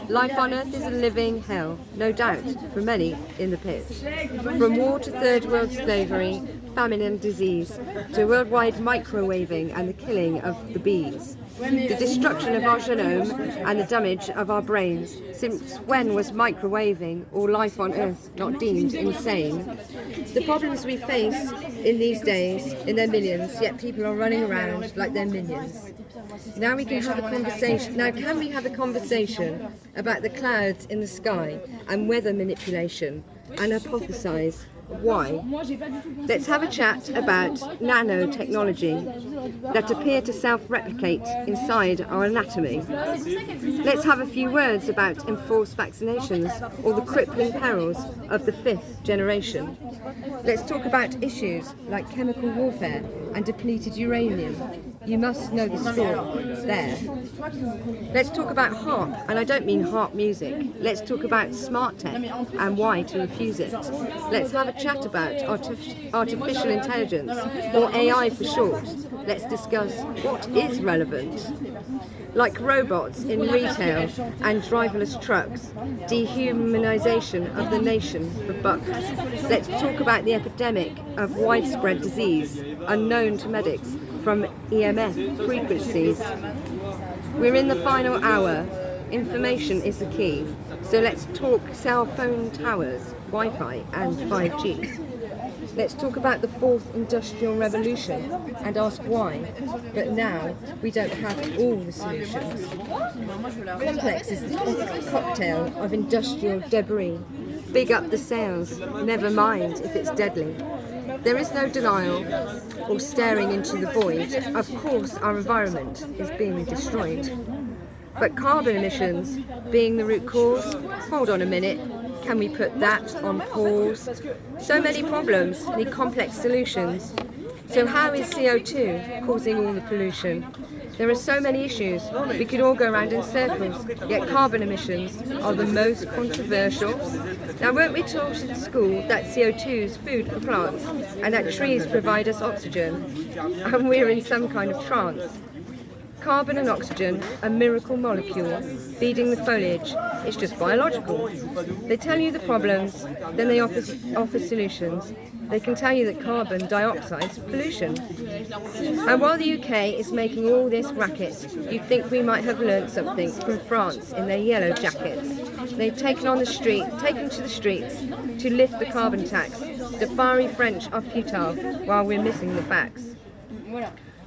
Life on Earth is a living hell, no doubt, for many in the pits. From war to third world slavery, famine and disease, to worldwide microwaving and the killing of the bees. The destruction of our genome and the damage of our brains. Since when was microwaving or life on Earth not deemed insane? The problems we face in these days, in their millions, yet people are running around like they're minions. Now we can have a conversation. Now can we have a conversation about the clouds in the sky and weather manipulation and hypothesize why? Let's have a chat about nanotechnology that appear to self-replicate inside our anatomy. Let's have a few words about enforced vaccinations or the crippling perils of the fifth generation. Let's talk about issues like chemical warfare and depleted uranium. You must know the score there. Let's talk about harp, and I don't mean harp music. Let's talk about smart tech and why to refuse it. Let's have a chat about artificial intelligence, or AI for short. Let's discuss what is relevant. Like robots in retail and driverless trucks, dehumanization of the nation for bucks. Let's talk about the epidemic of widespread disease, unknown to medics, from EMF frequencies. We're in the final hour. Information is the key. So let's talk cell phone towers, Wi-Fi and 5G. Let's talk about the fourth industrial revolution and ask why. But now we don't have all the solutions. Complex is the cocktail of industrial debris. Big up the sails, never mind if it's deadly. There is no denial or staring into the void. Of course, our environment is being destroyed. But carbon emissions being the root cause, hold on a minute, can we put that on pause? So many problems need complex solutions. So how is CO2 causing all the pollution? There are so many issues, we could all go around in circles, yet carbon emissions are the most controversial. Now, weren't we taught in school that CO2 is food for plants and that trees provide us oxygen, and we're in some kind of trance? Carbon and oxygen, a miracle molecule, feeding the foliage, it's just biological. They tell you the problems, then they offer solutions. They can tell you that carbon dioxide is pollution. And while the UK is making all this racket, you'd think we might have learnt something from France in their yellow jackets. They've taken to the streets to lift the carbon tax. The fiery French are futile while we're missing the facts.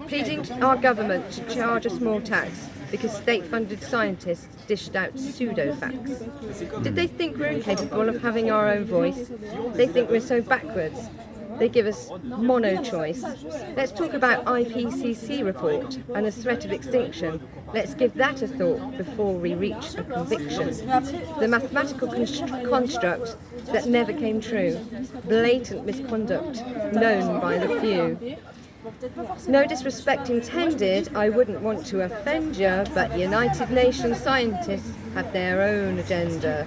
Pleading to our government to charge a small tax because state-funded scientists dished out pseudo-facts. Did they think we're incapable of having our own voice? They think we're so backwards. They give us mono-choice. Let's talk about IPCC report and the threat of extinction. Let's give that a thought before we reach a conviction. The mathematical construct that never came true. Blatant misconduct known by the few. No disrespect intended, I wouldn't want to offend you, but United Nations scientists have their own agenda.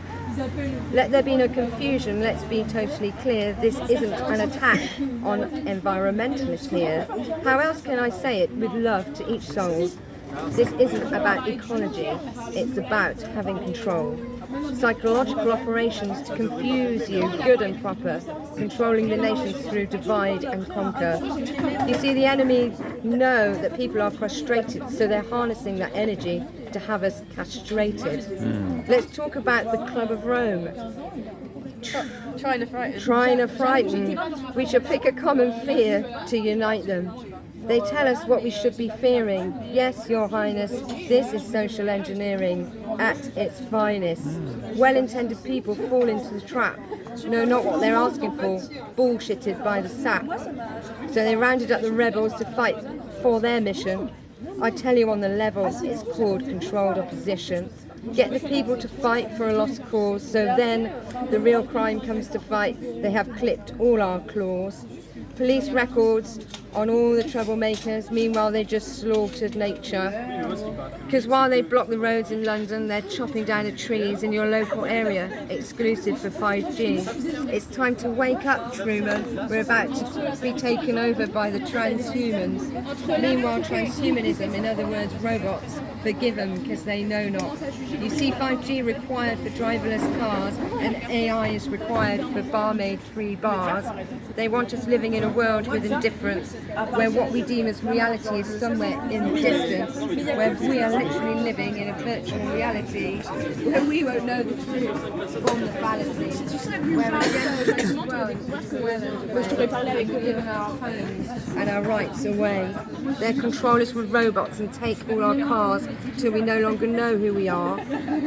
Let there be no confusion, let's be totally clear, this isn't an attack on environmentalists here. How else can I say it with love to each soul? This isn't about ecology, it's about having control. Psychological operations to confuse you, good and proper, controlling the nations through divide and conquer. You see, the enemy know that people are frustrated, so they're harnessing that energy to have us castrated. Let's talk about the Club of Rome. Trying to frighten. We should pick a common fear to unite them. They tell us what we should be fearing. Yes, Your Highness, this is social engineering at its finest. Well-intended people fall into the trap, know not what they're asking for, bullshitted by the sap. So they rounded up the rebels to fight for their mission. I tell you on the level, it's called controlled opposition. Get the people to fight for a lost cause, so then the real crime comes to fight. They have clipped all our claws. Police records on all the troublemakers, meanwhile they just slaughtered nature. Because while they block the roads in London, they're chopping down the trees in your local area, exclusive for 5G. It's time to wake up, Truman. We're about to be taken over by the transhumans. Meanwhile, transhumanism, in other words robots, Forgive them because they know not. You see 5G required for driverless cars and AI is required for barmaid-free bars. They want us living in a world with indifference, where what we deem as reality is somewhere in the distance, where we are literally living in a virtual reality, where we won't know the truth from the fallacy, where we're giving our homes and our rights away. Their control us with robots and take all our cars till we no longer know who we are.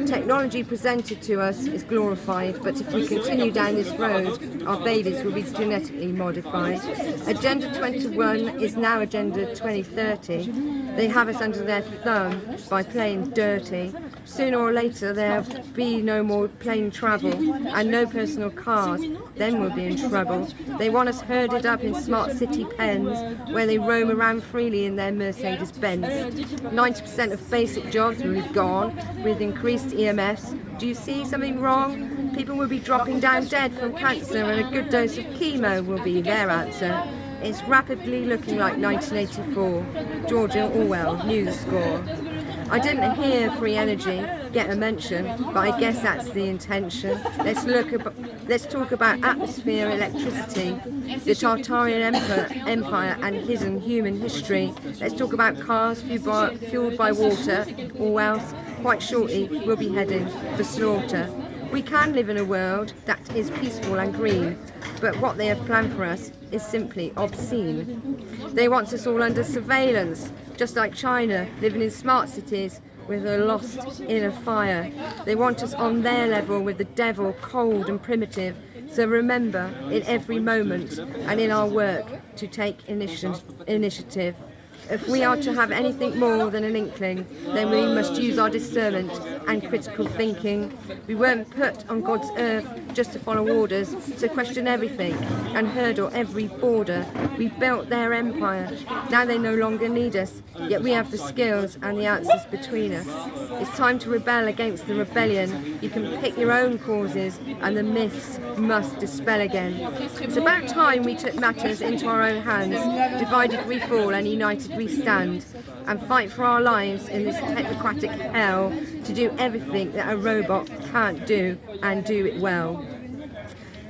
Technology presented to us is glorified, but if we continue down this road, our babies will be genetically modified. Agenda 21 is now Agenda 2030. They have us under their thumb by playing dirty. Sooner or later there'll be no more plane travel and no personal cars, then we'll be in trouble. They want us herded up in smart city pens where they roam around freely in their Mercedes-Benz. 90% of basic jobs will be gone with increased EMFs. Do you see something wrong? People will be dropping down dead from cancer and a good dose of chemo will be their answer. It's rapidly looking like 1984. George Orwell, News Score. I didn't hear free energy get a mention, but I guess that's the intention. Let's talk about atmosphere, electricity, the Tartarian Empire and hidden human history. Let's talk about cars fueled by water, or else, quite shortly, we'll be heading for slaughter. We can live in a world that is peaceful and green, but what they have planned for us is simply obscene. They want us all under surveillance, just like China, living in smart cities with a lost inner fire. They want us on their level with the devil, cold and primitive. So remember, in every moment and in our work, to take initiative. If we are to have anything more than an inkling, then we must use our discernment and critical thinking. We weren't put on God's earth just to follow orders, to question everything and hurdle every border. We built their empire. Now they no longer need us, yet we have the skills and the answers between us. It's time to rebel against the rebellion. You can pick your own causes and the myths must dispel again. It's about time we took matters into our own hands. Divided we fall and united we stand, and fight for our lives in this technocratic hell, to do everything that a robot can't do and do it well.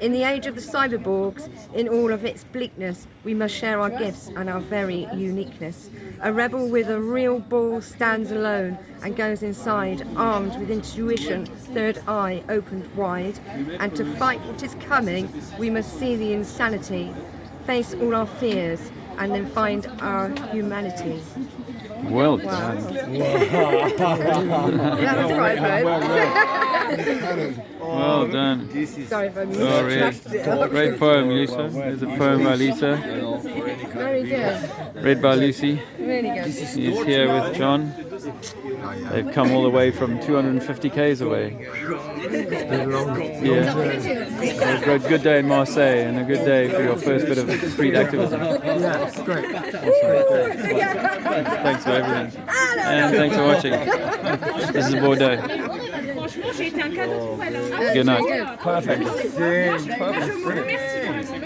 In the age of the cyberborgs, in all of its bleakness, we must share our gifts and our very uniqueness. A rebel with a real ball stands alone and goes inside, armed with intuition, third eye opened wide. And to fight what is coming, we must see the insanity, face all our fears, and then find our humanity. Well done. That was right, Well done. Sorry if I Great poem, Lisa. There's a poem by Lisa, Very good. read by Lucy. Really good. He's here with John. They've come all the way from 250 k's away. Yeah. A good day in Marseille and a good day for your first bit of street activism. Yeah, it's great. Thanks for everything. And thanks for watching. This is Bordeaux. Good night. Perfect. Perfect.